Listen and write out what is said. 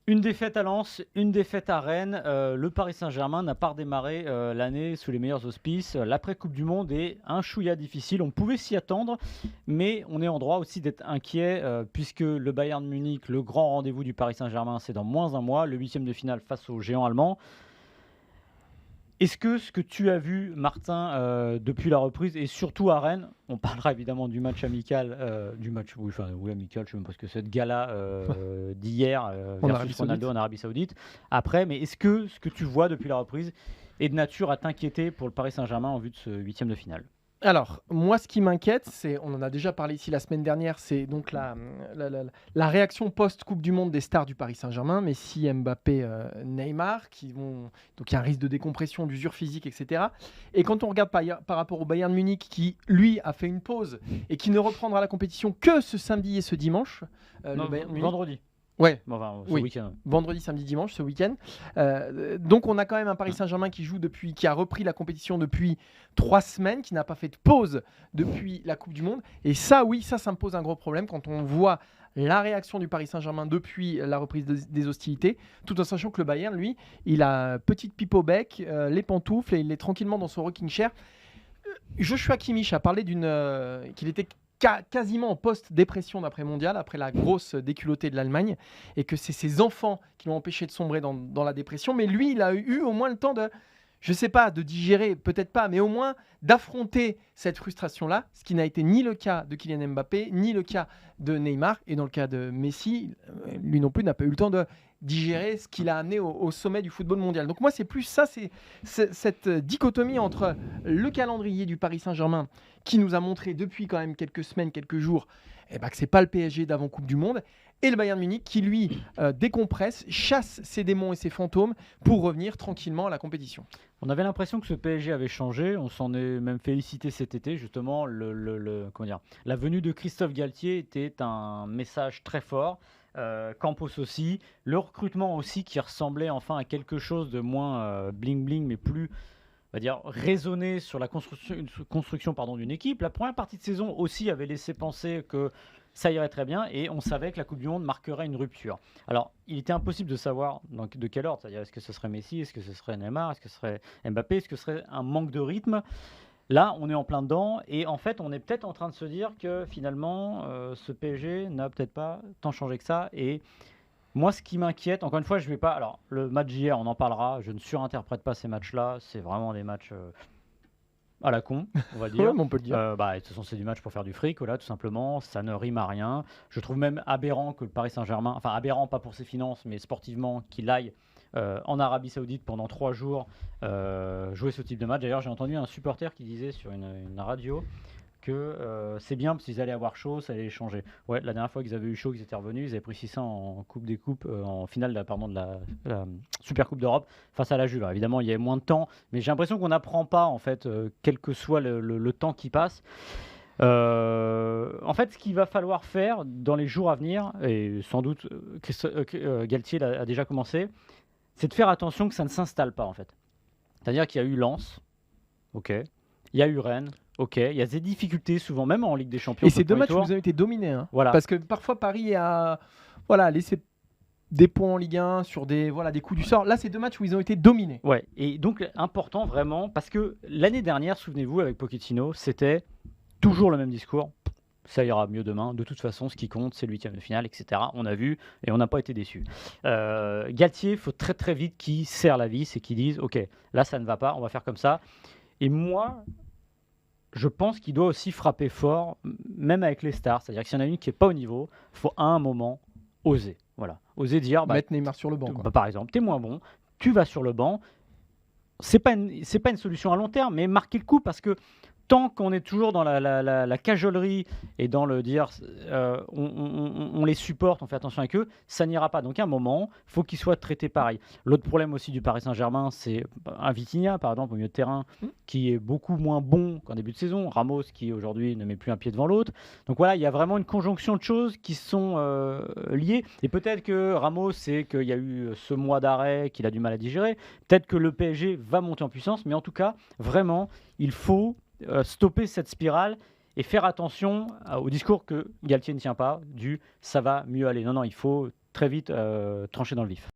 Une défaite à Lens, une défaite à Rennes. Le Paris Saint-Germain n'a pas redémarré l'année sous les meilleurs auspices. L'après-Coupe du Monde est un chouïa difficile. On pouvait s'y attendre, mais on est en droit aussi d'être inquiet puisque le Bayern Munich, le grand rendez-vous du Paris Saint-Germain, c'est dans moins un mois, le huitième de finale face aux géants allemands. Est-ce que ce que tu as vu, Martin, depuis la reprise, et surtout à Rennes, on parlera évidemment du match amical, oui, amical, je ne sais même pas ce que c'est, de gala d'hier versus Ronaldo en Arabie Saoudite, après, mais est-ce que ce que tu vois depuis la reprise est de nature à t'inquiéter pour le Paris Saint-Germain en vue de ce huitième de finale? Alors, moi, ce qui m'inquiète, c'est, on en a déjà parlé ici la semaine dernière, c'est donc la réaction post-Coupe du Monde des stars du Paris Saint-Germain, Messi, Mbappé, Neymar, donc il y a un risque de décompression, d'usure physique, etc. Et quand on regarde par rapport au Bayern Munich, qui, lui, a fait une pause et qui ne reprendra la compétition que ce samedi et ce dimanche, Non, le Bayern Munich. vendredi. Ouais, Enfin, ce oui. week-end. Vendredi, samedi, dimanche, ce week-end. Donc on a quand même un Paris Saint-Germain qui a repris la compétition depuis 3 semaines, qui n'a pas fait de pause depuis la Coupe du Monde. Et ça, oui, ça me pose un gros problème quand on voit la réaction du Paris Saint-Germain depuis la reprise des hostilités, tout en sachant que le Bayern, lui, il a petite pipe au bec, les pantoufles, et il est tranquillement dans son rocking chair. Joshua Kimmich a parlé qu'il était quasiment en post-dépression d'après-mondial, après la grosse déculottée de l'Allemagne, et que c'est ses enfants qui l'ont empêché de sombrer dans la dépression. Mais lui, il a eu au moins le temps je ne sais pas, de digérer, peut-être pas, mais au moins d'affronter cette frustration-là, ce qui n'a été ni le cas de Kylian Mbappé, ni le cas de Neymar, et dans le cas de Messi, lui non plus n'a pas eu le temps de digérer ce qu'il a amené au sommet du football mondial. Donc moi, c'est plus ça, c'est cette dichotomie entre le calendrier du Paris Saint-Germain, qui nous a montré depuis quand même quelques semaines, quelques jours, que c'est pas le PSG d'avant Coupe du Monde, et le Bayern Munich qui lui décompresse, chasse ses démons et ses fantômes pour revenir tranquillement à la compétition. On avait l'impression que ce PSG avait changé, on s'en est même félicité cet été, justement, la venue de Christophe Galtier était un message très fort, Campos aussi, le recrutement aussi qui ressemblait enfin à quelque chose de moins bling-bling, mais plus, on va dire, raisonné sur la construction d'une équipe. La première partie de saison aussi avait laissé penser que ça irait très bien et on savait que la Coupe du Monde marquerait une rupture. Alors, il était impossible de savoir de quel ordre, c'est-à-dire est-ce que ce serait Messi, est-ce que ce serait Neymar, est-ce que ce serait Mbappé, est-ce que ce serait un manque de rythme. Là, on est en plein dedans et en fait, on est peut-être en train de se dire que finalement, ce PSG n'a peut-être pas tant changé que ça. Et moi, ce qui m'inquiète, encore une fois, je vais pas. Alors, le match d'hier, on en parlera. Je ne surinterprète pas ces matchs-là. C'est vraiment des matchs à la con, on va dire. Ouais, on peut le dire. De toute façon, c'est du match pour faire du fric, voilà, tout simplement. Ça ne rime à rien. Je trouve même aberrant que le Paris Saint-Germain, enfin aberrant pas pour ses finances, mais sportivement, qu'il aille en Arabie Saoudite pendant 3 jours jouer ce type de match. D'ailleurs, j'ai entendu un supporter qui disait sur une radio que c'est bien parce qu'ils allaient avoir chaud, ça allait changer. Ouais, la dernière fois qu'ils avaient eu chaud, qu'ils étaient revenus, ils avaient pris 600 en Coupe des Coupes, en finale de la Super Coupe d'Europe face à la Juve. Alors, évidemment, il y avait moins de temps, mais j'ai l'impression qu'on n'apprend pas, en fait, quel que soit le temps qui passe. En fait, ce qu'il va falloir faire dans les jours à venir, et sans doute Galtier a déjà commencé, c'est de faire attention que ça ne s'installe pas, en fait. C'est-à-dire qu'il y a eu Lens, ok, il y a eu Rennes, ok, il y a des difficultés souvent, même en Ligue des Champions. Et ces deux matchs, vous avez été dominés. Hein. Voilà. Parce que parfois, Paris a laissé des points en Ligue 1 sur des coups du sort. Là, c'est 2 matchs où ils ont été dominés. Ouais, et donc important vraiment, parce que l'année dernière, souvenez-vous, avec Pochettino, c'était toujours le même discours. Ça ira mieux demain. De toute façon, ce qui compte, c'est le huitième de finale, etc. On a vu et on n'a pas été déçus. Galtier, il faut très très vite qu'il serre la vis et qu'il dise ok, là ça ne va pas, on va faire comme ça. Et moi, je pense qu'il doit aussi frapper fort, même avec les stars. C'est-à-dire que s'il y en a une qui n'est pas au niveau, il faut à un moment oser. Voilà. Oser dire mettre Neymar sur le banc. Par exemple, tu es moins bon, tu vas sur le banc. C'est pas une solution à long terme, mais marquer le coup parce que tant qu'on est toujours dans la cajolerie et dans le dire on les supporte, on fait attention avec eux, ça n'ira pas. Donc à un moment, il faut qu'ils soient traités pareil. L'autre problème aussi du Paris Saint-Germain, c'est un Vitinha, par exemple, au milieu de terrain, qui est beaucoup moins bon qu'en début de saison. Ramos, qui aujourd'hui ne met plus un pied devant l'autre. Donc voilà, il y a vraiment une conjonction de choses qui sont liées. Et peut-être que Ramos, c'est qu'il y a eu ce mois d'arrêt qu'il a du mal à digérer. Peut-être que le PSG va monter en puissance. Mais en tout cas, vraiment, il faut stopper cette spirale et faire attention au discours que Galtier ne tient pas, du ça va mieux aller. Non, il faut très vite trancher dans le vif.